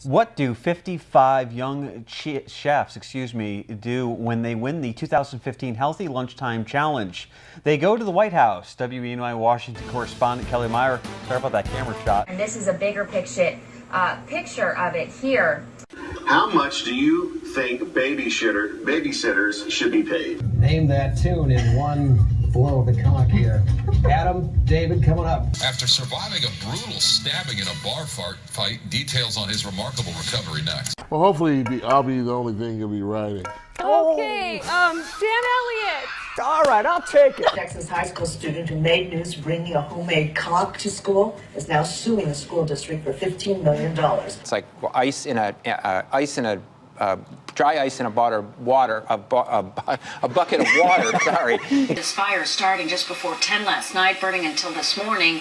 What do 55 young chefs, do when they win the 2015 Healthy Lunchtime Challenge? They go to the White House. WENY Washington correspondent Kelly Meyer. Sorry about that camera shot. And this is a bigger picture of it here. How much do you think babysitters should be paid? Name that tune in one blow of the cock here. Adam, David, coming up. After surviving a brutal stabbing in a bar fight, details on his remarkable recovery next. Well, hopefully I'll be the only thing you'll be writing. Okay, Dan Elliott. All right, I'll take it. Texas high school student who made news bringing a homemade cock to school is now suing the school district for $15 million. It's like dry ice in a bucket of water. Sorry. This fire starting just before 10 last night, burning until this morning,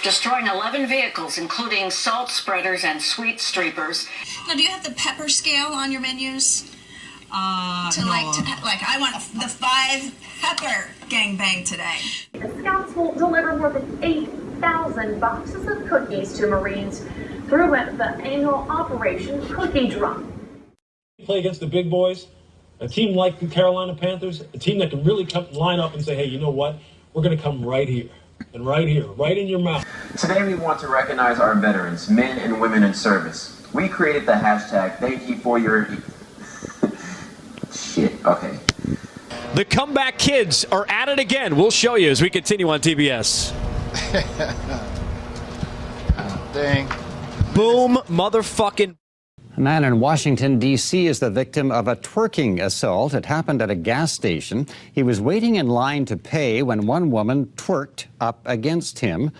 destroying 11 vehicles, including salt spreaders and sweet streepers. Now, do you have the pepper scale on your menus? No. I want the 5 pepper gangbang today. The Scouts will deliver more than 8,000 boxes of cookies to Marines through the annual Operation Cookie Drop. Play against the big boys, a team like the Carolina Panthers, a team that can really line up and say, hey, you know what? We're going to come right here, and right here, right in your mouth. Today we want to recognize our veterans, men and women in service. We created the hashtag, thank you for your... Shit, okay. The comeback kids are at it again. We'll show you as we continue on TBS. Dang. Boom, motherfucking... A man in Washington, D.C. is the victim of a twerking assault. It happened at a gas station. He was waiting in line to pay when one woman twerked up against him.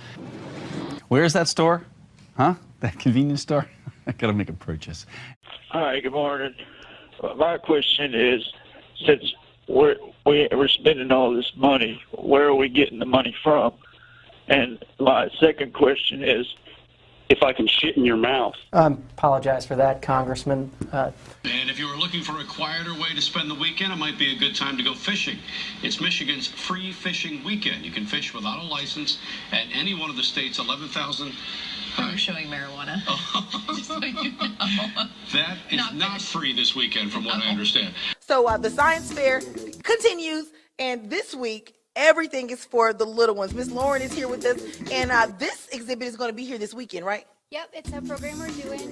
Where's that store? Huh? That convenience store? I gotta make a purchase. Hi, good morning. My question is, since we're spending all this money, where are we getting the money from? And my second question is, if I can shit in your mouth. Apologize for that, Congressman. And if you were looking for a quieter way to spend the weekend, it might be a good time to go fishing. It's Michigan's free fishing weekend. You can fish without a license at any one of the state's 11,000... I'm showing marijuana. Just so you know. That is not free this weekend, from what I understand. So the science fair continues, and this week, everything is for the little ones. Miss Lauren is here with us, and this exhibit is going to be here this weekend, right? Yep, it's a program we're doing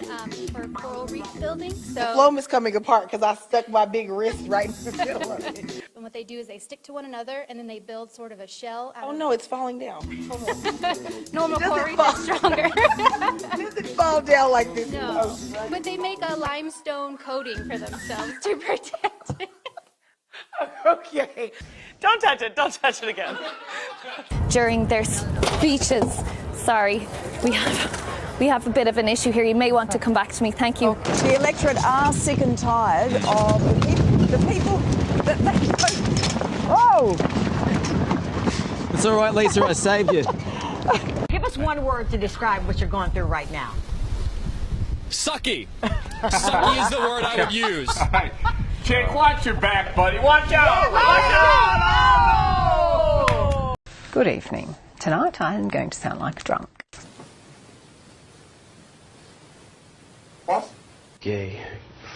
for coral reef building. So the foam is coming apart because I stuck my big wrist right in the middle of it. And what they do is they stick to one another, and then they build sort of a shell. Oh no, it's falling down. Normal coral reef is stronger. It doesn't fall down like this. No, but they make a limestone coating for themselves to protect it. Okay. Don't touch it. Don't touch it again. During their speeches, sorry, we have a bit of an issue here. You may want to come back to me. Thank you. The electorate are sick and tired of the people that oh! It's all right, Lisa. I saved you. Give us one word to describe what you're going through right now. Sucky. Sucky is the word I would use. All right. Jake, watch your back, buddy. Watch out! Watch out! Good evening. Tonight I am going to sound like a drunk. What? Gay.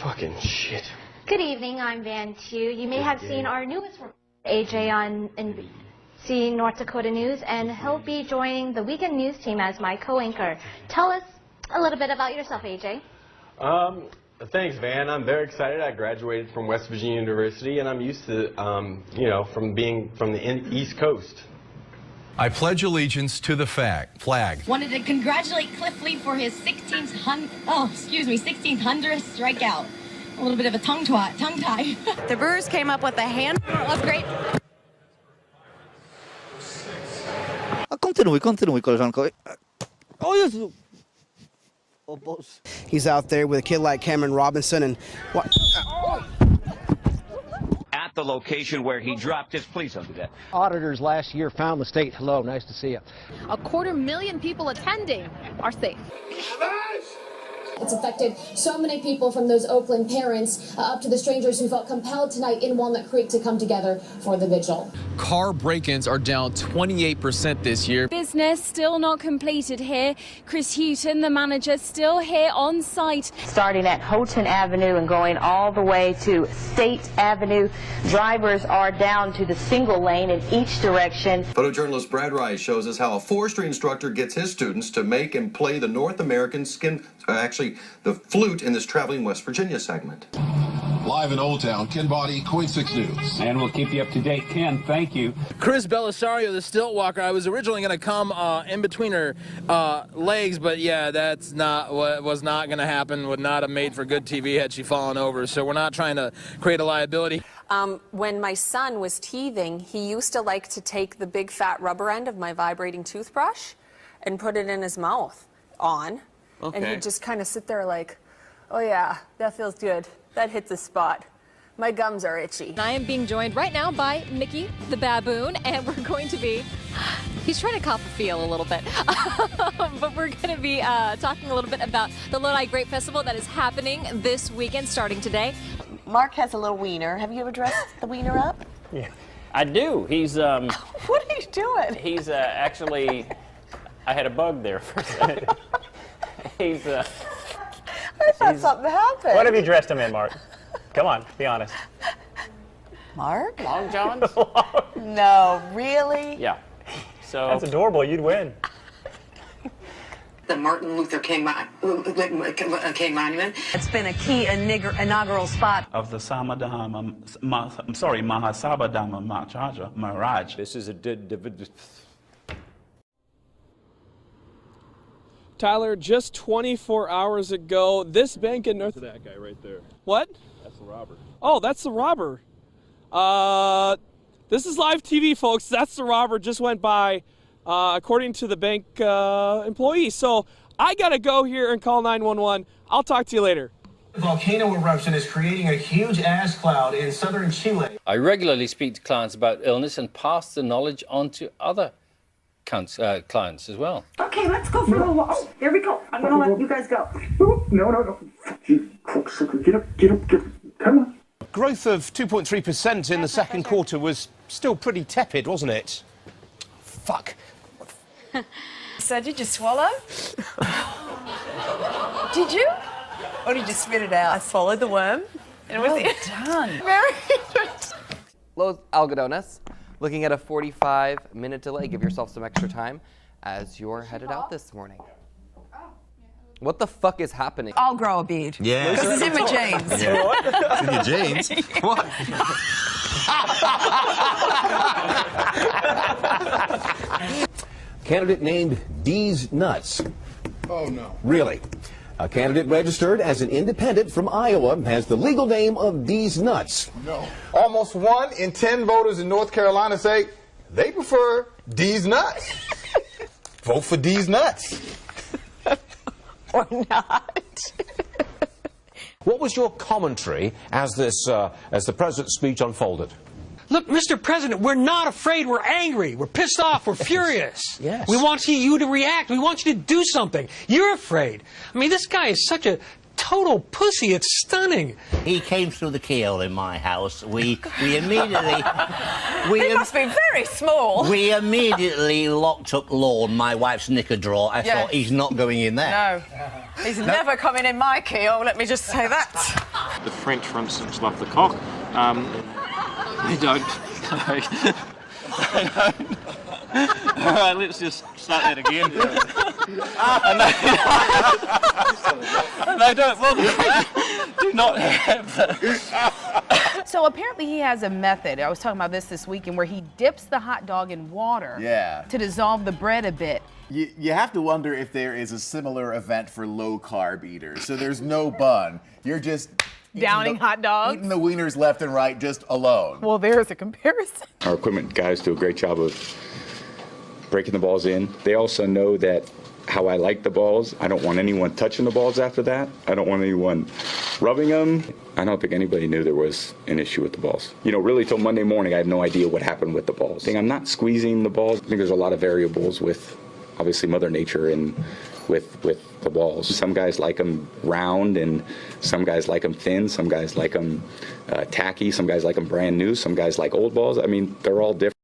Fucking shit. Good evening, I'm Van Tu. You may have seen our newest AJ on NBC North Dakota News, and he'll be joining the weekend news team as my co-anchor. Tell us a little bit about yourself, AJ. Thanks, Van. I'm very excited. I graduated from West Virginia University, and I'm used to, from being from the East Coast. I pledge allegiance to the flag. Wanted to congratulate Cliff Lee for his 1600th strikeout. A little bit of a tongue tie. The Brewers came up with a hand. That's great. Continui, koleżanko. O Jezu. He's out there with a kid like Cameron Robinson and what? At the location where he dropped his, please don't do that. Auditors last year found the state. Hello, nice to see you. 250,000 people attending are safe. It's affected so many people, from those Oakland parents up to the strangers who felt compelled tonight in Walnut Creek to come together for the vigil. Car break-ins are down 28% this year. Business still not completed here. Chris Houghton, the manager, still here on site. Starting at Houghton Avenue and going all the way to State Avenue, drivers are down to the single lane in each direction. Photojournalist Brad Rice shows us how a forestry instructor gets his students to make and play the North American the flute in this Traveling West Virginia segment. Live in Old Town, Ken Body, Queen 6 News. And we'll keep you up to date. Ken, thank you. Chris Belisario, the stilt walker. I was originally going to come in between her legs, but yeah, that's not what was not going to happen. Would not have made for good TV had she fallen over. So we're not trying to create a liability. When my son was teething, he used to like to take the big fat rubber end of my vibrating toothbrush and put it in his mouth on. Okay. And he'd just kind of sit there like, oh yeah, that feels good. That hits a spot. My gums are itchy. I am being joined right now by Mickey the baboon, and we're going to be, he's trying to cop a feel a little bit, but we're going to be talking a little bit about the Lodi Grape Festival that is happening this weekend, starting today. Mark has a little wiener. Have you ever dressed the wiener up? Yeah, I do. He's What are you doing? He's actually, I had a bug there for a second. He's I thought something happened. What have you dressed him in, Mark? Come on, be honest. Mark? Long Johns? No, really? Yeah. So that's adorable. You'd win. The Martin Luther King Monument. It's been a key inaugural spot of the Mahasabadama Maharaj. This is a Tyler, just 24 hours ago, this bank in North... That guy right there. What? That's the robber. Oh, that's the robber. This is live TV, folks. That's the robber. Just went by, according to the bank employee. So I got to go here and call 911. I'll talk to you later. Volcano eruption is creating a huge ash cloud in southern Chile. I regularly speak to clients about illness and pass the knowledge on to other clients as well. Okay, let's go for a little walk. Oh, here we go. I'm going to let you guys go. No. You cocksucker. Get up. Come on. Growth of 2.3% in the second quarter was still pretty tepid, wasn't it? Fuck. So did you swallow? Did you? Or did you spit it out? I swallowed the worm. And it was done. Very good. Los Algodones, looking at a 45-minute delay. Give yourself some extra time as you're headed out this morning. What the fuck is happening? I'll grow a beard. Yeah. Because it's in my jeans. Yeah. What? It's in your jeans? What? Candidate named D's Nuts. Oh, no. Really? A candidate registered as an independent from Iowa has the legal name of D's Nuts. No. Almost 1 in 10 voters in North Carolina say they prefer D's Nuts. Vote for D's Nuts. Or not. What was your commentary as the president's speech unfolded? Look, Mr. President, we're not afraid. We're angry. We're pissed off. We're furious. Yes. We want you to react. We want you to do something. You're afraid. I mean, this guy is such a total pussy. It's stunning. He came through the keyhole in my house. We immediately... He must be very small. We immediately locked up Lorne, my wife's knicker drawer. I thought, he's not going in there. No. He's never coming in my keyhole, let me just say that. The French, for instance, love the cock. They don't. All right, let's just start that again. They don't. Well, do not have that. So apparently he has a method. I was talking about this weekend where he dips the hot dog in water to dissolve the bread a bit. You have to wonder if there is a similar event for low-carb eaters. So there's no bun. You're just downing hot dogs? Eating the wieners left and right just alone. Well, there's a comparison. Our equipment guys do a great job of breaking the balls in. They also know that how I like the balls. I don't want anyone touching the balls after that. I don't want anyone rubbing them. I don't think anybody knew there was an issue with the balls. You know, really till Monday morning, I had no idea what happened with the balls. I'm not squeezing the balls. I think there's a lot of variables with obviously Mother Nature and with the balls. Some guys like them round, and some guys like them thin. Some guys like them tacky. Some guys like them brand new. Some guys like old balls. I mean, they're all different.